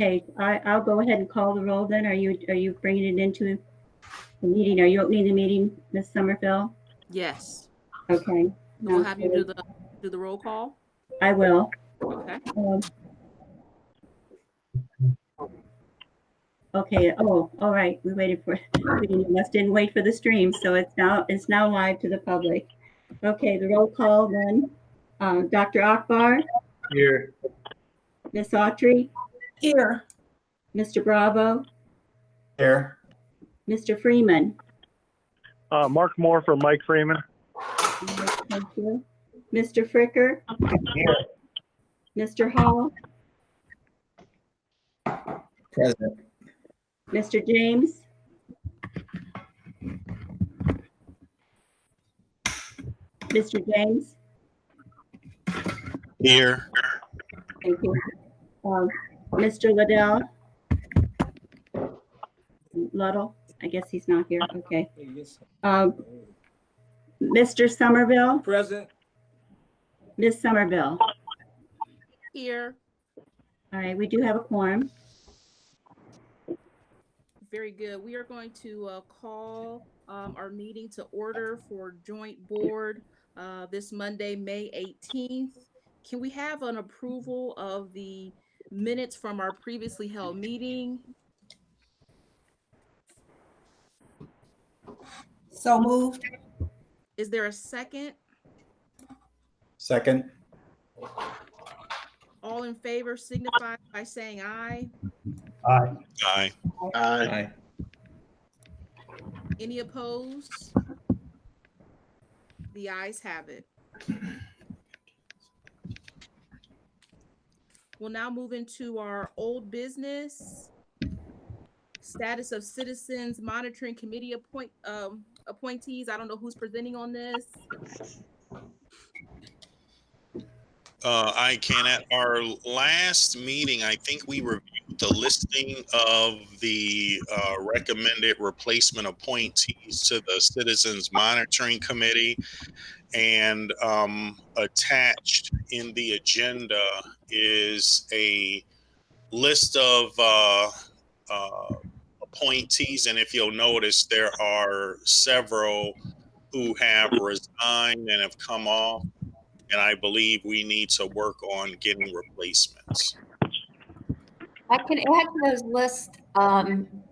Okay, I'll go ahead and call the roll then. Are you bringing it into the meeting? Are you opening the meeting, Ms. Somerville? Yes. Okay. So we'll have you do the roll call. I will. Okay. Okay. Oh, all right. We waited for. We just didn't wait for the stream, so it's now live to the public. Okay. The roll call then. Dr. Akbar. Here. Ms. Autry. Here. Mr. Bravo. Here. Mr. Freeman. Mark Moore for Mike Freeman. Thank you. Mr. Fricker. Here. Mr. Hall. Present. Mr. James. Mr. James. Here. Thank you. Mr. Liddell. Luddle. I guess he's not here. Okay. Mr. Somerville. Present. Ms. Somerville. Here. All right. We do have a quorum. Very good. We are going to call our meeting to order for joint board this Monday, May 18th. Can we have an approval of the minutes from our previously held meeting? So moved. Is there a second? Second. All in favor signify by saying aye. Aye. Aye. Aye. Any opposed? The ayes have it. We'll now move into our old business. Status of Citizens Monitoring Committee appointees. I don't know who's presenting on this. I can. At our last meeting, I think we reviewed the listing of the recommended replacement appointees to the Citizens Monitoring Committee, and attached in the agenda is a list of appointees, and if you'll notice, there are several who have resigned and have come off, and I believe we need to work on getting replacements. I can add to those lists.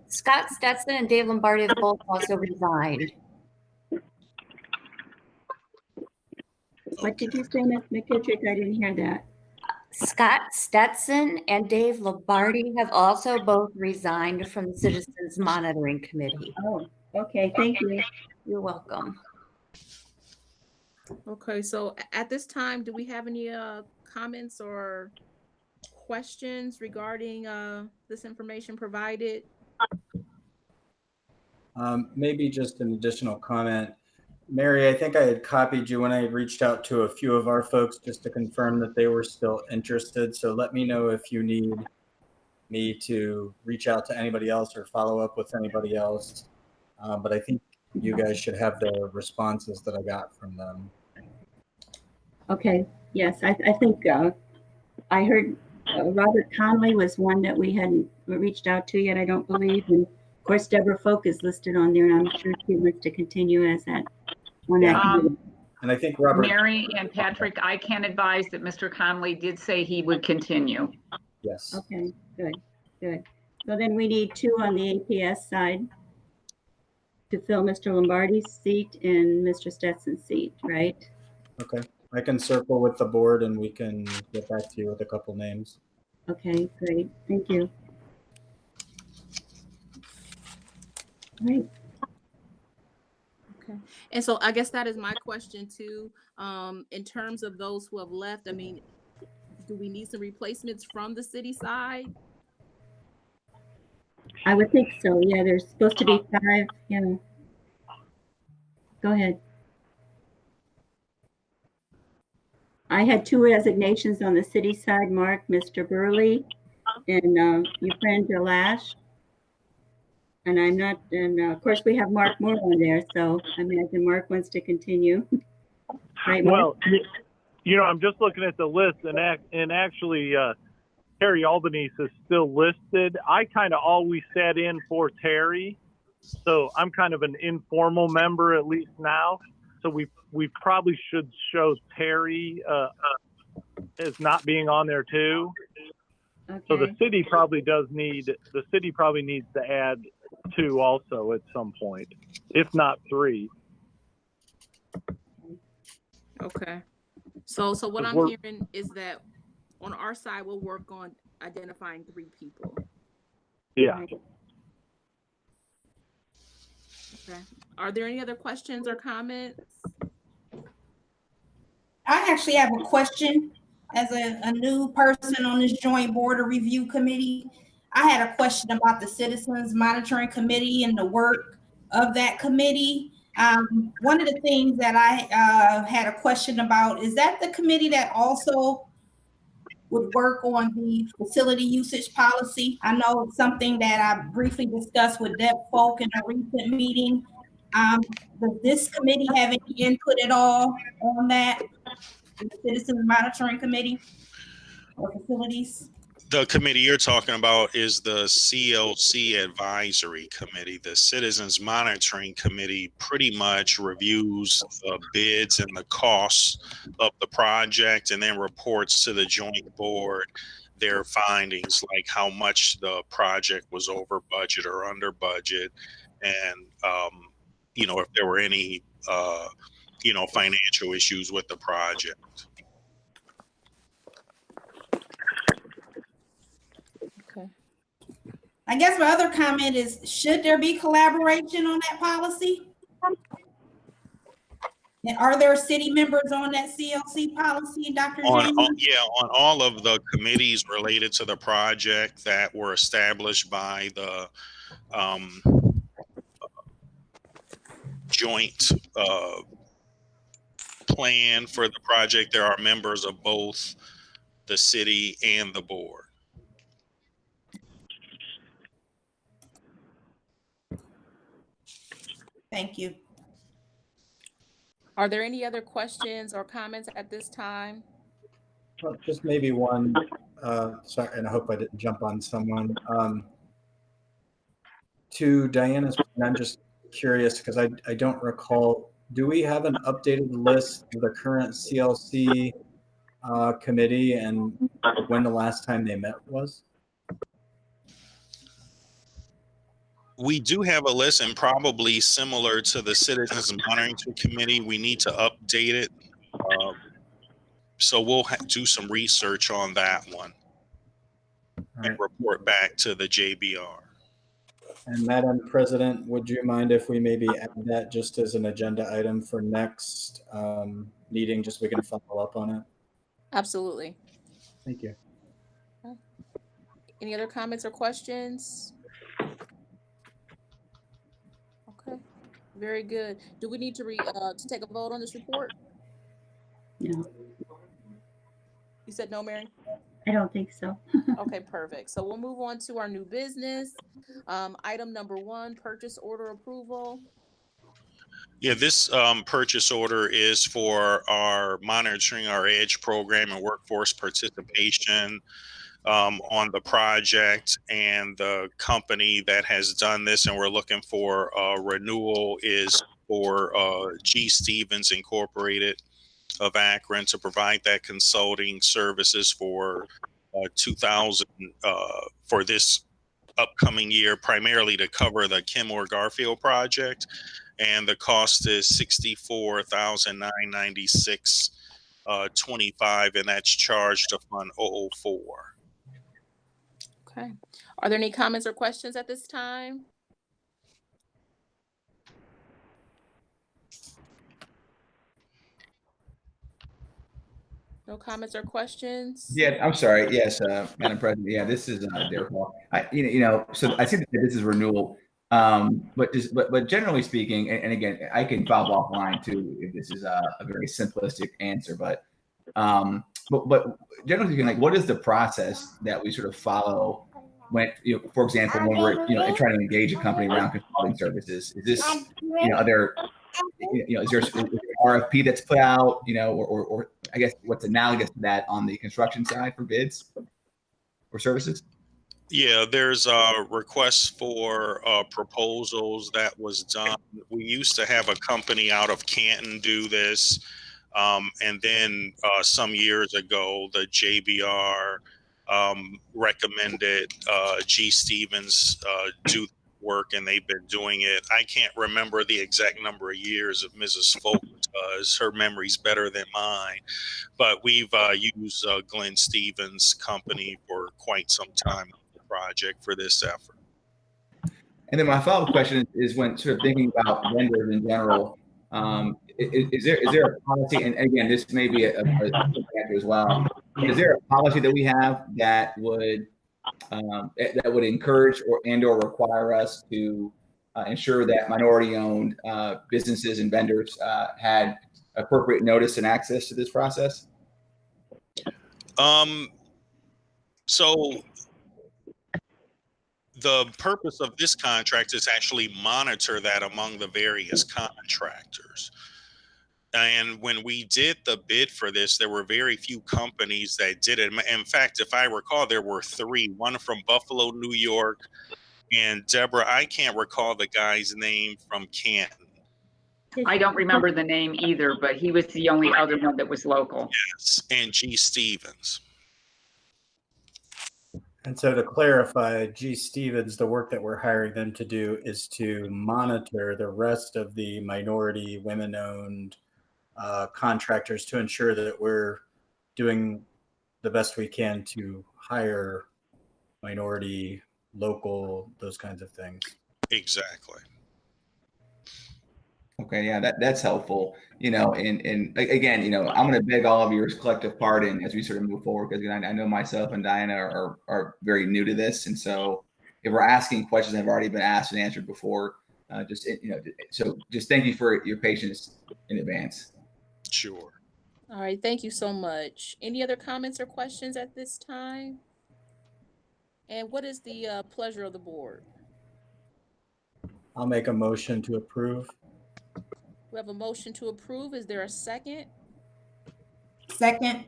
Scott Stetson and Dave Lombardi have both also resigned. What did you say, Ms. McKittrick? I didn't hear that. Scott Stetson and Dave Lombardi have also both resigned from the Citizens Monitoring Committee. Oh, okay. Thank you. You're welcome. Okay, so at this time, do we have any comments or questions regarding this information provided? Maybe just an additional comment. Mary, I think I had copied you when I had reached out to a few of our folks just to confirm that they were still interested. So let me know if you need me to reach out to anybody else or follow up with anybody else. But I think you guys should have the responses that I got from them. Okay. Yes, I think I heard Robert Conley was one that we hadn't reached out to yet, I don't believe. And of course, Deborah Folk is listed on there, and I'm sure she wants to continue as that one. And I think Robert. Mary and Patrick, I can advise that Mr. Conley did say he would continue. Yes. Okay, good, good. So then we need two on the APS side to fill Mr. Lombardi's seat and Mr. Stetson's seat, right? Okay. I can circle with the board and we can get back to you with a couple names. Okay, great. Thank you. All right. Okay, and so I guess that is my question too. In terms of those who have left, I mean, do we need some replacements from the city side? I would think so. Yeah, there's supposed to be 5. Yeah. Go ahead. I had 2 resignations on the city side, Mark, Mr. Burley, and your friend Delash. And I'm not, and of course we have Mark Moore on there, so I imagine Mark wants to continue. Right, Mark? Well, you know, I'm just looking at the list, and actually, Terry Albanese is still listed. I kind of always sat in for Terry, so I'm kind of an informal member at least now. So we probably should show Terry as not being on there too. Okay. So the city probably needs to add 2 also at some point, if not 3. Okay. So what I'm hearing is that on our side, we'll work on identifying 3 people. Yeah. Okay. Are there any other questions or comments? I actually have a question as a new person on this joint board of review committee. I had a question about the Citizens Monitoring Committee and the work of that committee. One of the things that I had a question about, is that the committee that also would work on the facility usage policy? I know it's something that I briefly discussed with Deb Folk in a recent meeting. Does this committee have any input at all on that? The Citizens Monitoring Committee or facilities? The committee you're talking about is the CLC Advisory Committee. The Citizens Monitoring Committee pretty much reviews the bids and the costs of the project and then reports to the joint board their findings, like how much the project was over budget or under budget, and if there were any financial issues with the project. I guess my other comment is, should there be collaboration on that policy? And are there city members on that CLC policy, Dr. James? On all of the committees related to the project that were established by the joint plan for the project, there are members of both the city and the board. Thank you. Are there any other questions or comments at this time? Well, just maybe one, sorry, and I hope I didn't jump on someone. To Diana's point, I'm just curious because I don't recall, do we have an updated list of the current CLC committee and when the last time they met was? We do have a list, and probably similar to the Citizens Monitoring Committee, we need to update it. So we'll do some research on that one and report back to the JBR. And Madam President, would you mind if we maybe add that just as an agenda item for next meeting, just so we can follow up on it? Absolutely. Thank you. Any other comments or questions? Okay, very good. Do we need to take a vote on this report? No, You said no, Mary? I don't think so. Okay, perfect. So we'll move on to our new business. Item number 1, purchase order approval. Yeah, this purchase order is for our monitoring our edge program and workforce participation on the project, and the company that has done this and we're looking for renewal is for G. Stevens Incorporated of Akron to provide that consulting services for 2000 for this upcoming year, primarily to cover the Kenmore Garfield project, and the cost is $64,996.25, and that's charged to Fund 004. Okay. Are there any comments or questions at this time? No comments or questions? Yeah, I'm sorry. Yes, Madam President. Yeah, this is Derek Hall. So I think that this is renewal. But generally speaking, and again, I can follow offline too if this is a very simplistic answer. But generally speaking, like, what is the process that we sort of follow when, for example, when we're trying to engage a company around consulting services? Is this is there an RFP that's put out, or I guess what's analogous to that on the construction side for bids? or services? Yeah, there's a request for proposals that was done. We used to have a company out of Canton do this. And then some years ago, the JBR recommended G. Stevens do work, and they've been doing it. I can't remember the exact number of years of Mrs. Folk does. Her memory's better than mine. But we've used Glenn Stevens' company for quite some time on the project for this effort. And then my follow-up question is when sort of thinking about vendors in general, is there a policy, and again, this may be a answer as well, is there a policy that we have that would encourage or require us to ensure that minority-owned businesses and vendors had appropriate notice and access to this process? So the purpose of this contract is actually monitor that among the various contractors. And when we did the bid for this, there were very few companies that did it. In fact, if I recall, there were three, one from Buffalo, New York, and Deborah, I can't recall the guy's name from Canton. I don't remember the name either, but he was the only other one that was local. Yes, and G. Stevens. And so to clarify, G. Stevens, the work that we're hiring them to do is to monitor the rest of the minority, women-owned contractors to ensure that we're doing the best we can to hire minority, local, those kinds of things. Exactly. Okay, yeah, that's helpful. And again, I'm going to beg all of your collective pardon as we sort of move forward, because I know myself and Diana are very new to this, and so if we're asking questions that have already been asked and answered before, so just thank you for your patience in advance. Sure. All right, thank you so much. Any other comments or questions at this time? And what is the pleasure of the board? I'll make a motion to approve. We have a motion to approve. Is there a second? Second.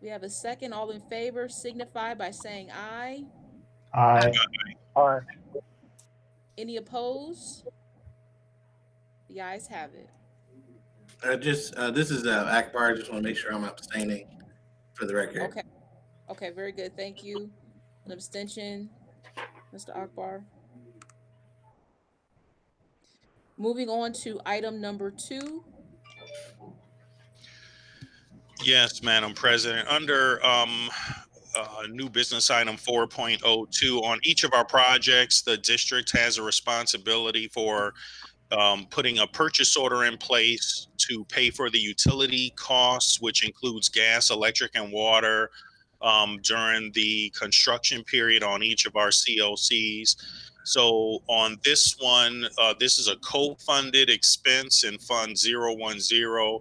We have a second. All in favor signify by saying aye. Aye. Aye. Any opposed? The ayes have it. This is Akbar. I just want to make sure I'm abstaining for the record. Okay. Okay, very good. Thank you. An abstention, Mr. Akbar. Moving on to item number 2. Yes, Madam President. Under new business item 4.02, on each of our projects, the district has a responsibility for putting a purchase order in place to pay for the utility costs, which includes gas, electric, and water during the construction period on each of our CLCs. So on this one, this is a co-funded expense in Fund 010.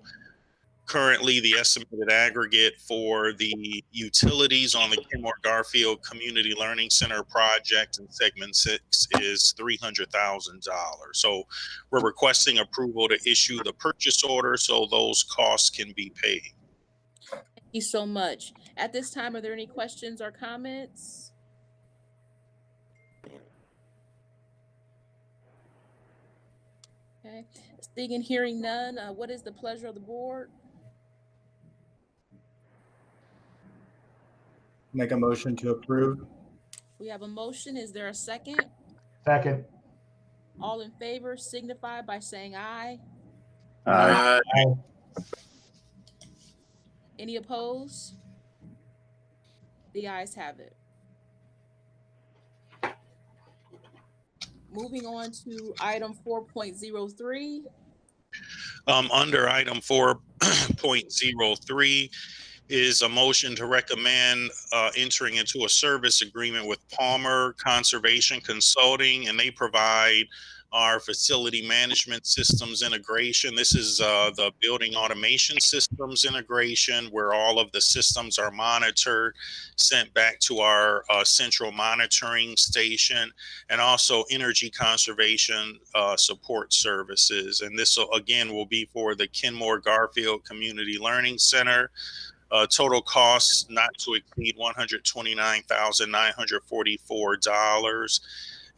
Currently, the estimated aggregate for the utilities on the Kenmore Garfield Community Learning Center project in Segment 6 is $300,000. So we're requesting approval to issue the purchase order so those costs can be paid. Thank you so much. At this time, are there any questions or comments? Okay, seeing and hearing none, what is the pleasure of the board? Make a motion to approve. We have a motion. Is there a second? Second. All in favor signify by saying aye. Aye. Any opposed? The ayes have it. Moving on to item 4.03. Under item 4.03 is a motion to recommend entering into a service agreement with Palmer Conservation Consulting, and they provide our facility management systems integration. This is the building automation systems integration, where all of the systems are monitored, sent back to our central monitoring station, and also energy conservation support services. And this again will be for the Kenmore Garfield Community Learning Center. Total costs not to exceed $129,944.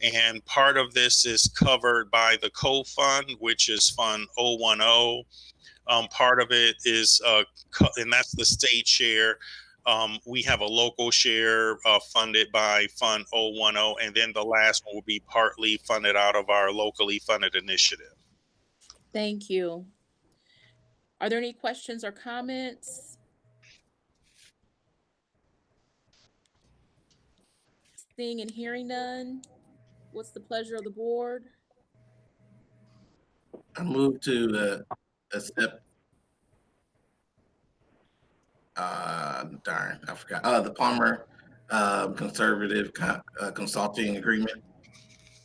And part of this is covered by the co-fund, which is Fund 010. Part of it is, and that's the state share. We have a local share funded by Fund 010, and then the last one will be partly funded out of our locally funded initiative. Thank you. Are there any questions or comments? Seeing and hearing none, what's the pleasure of the board? I move to accept. Darn, I forgot. The Palmer Conservative Consulting Agreement.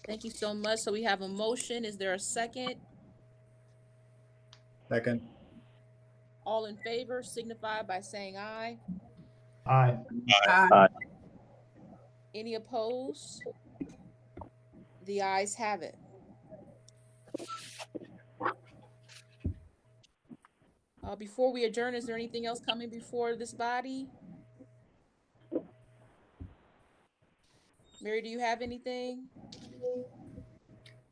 Thank you so much. So we have a motion. Is there a second? Second. All in favor signify by saying aye. Aye. Any opposed? The ayes have it. Before we adjourn, is there anything else coming before this body? Mary, do you have anything?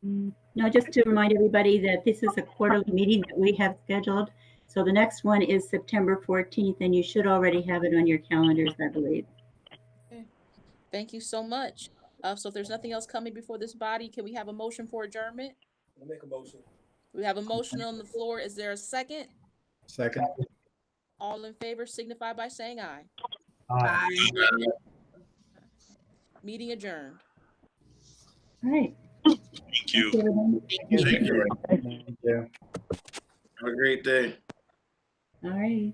No, just to remind everybody that this is a quarterly meeting that we have scheduled. So the next one is September 14th, and you should already have it on your calendars, I believe. Okay. Thank you so much. So if there's nothing else coming before this body, can we have a motion for adjournment? I'll make a motion. We have a motion on the floor. Is there a second? Second. All in favor signify by saying aye. Aye. Meeting adjourned. All right. Thank you. Thank you. Thank you. Have a great day. All right.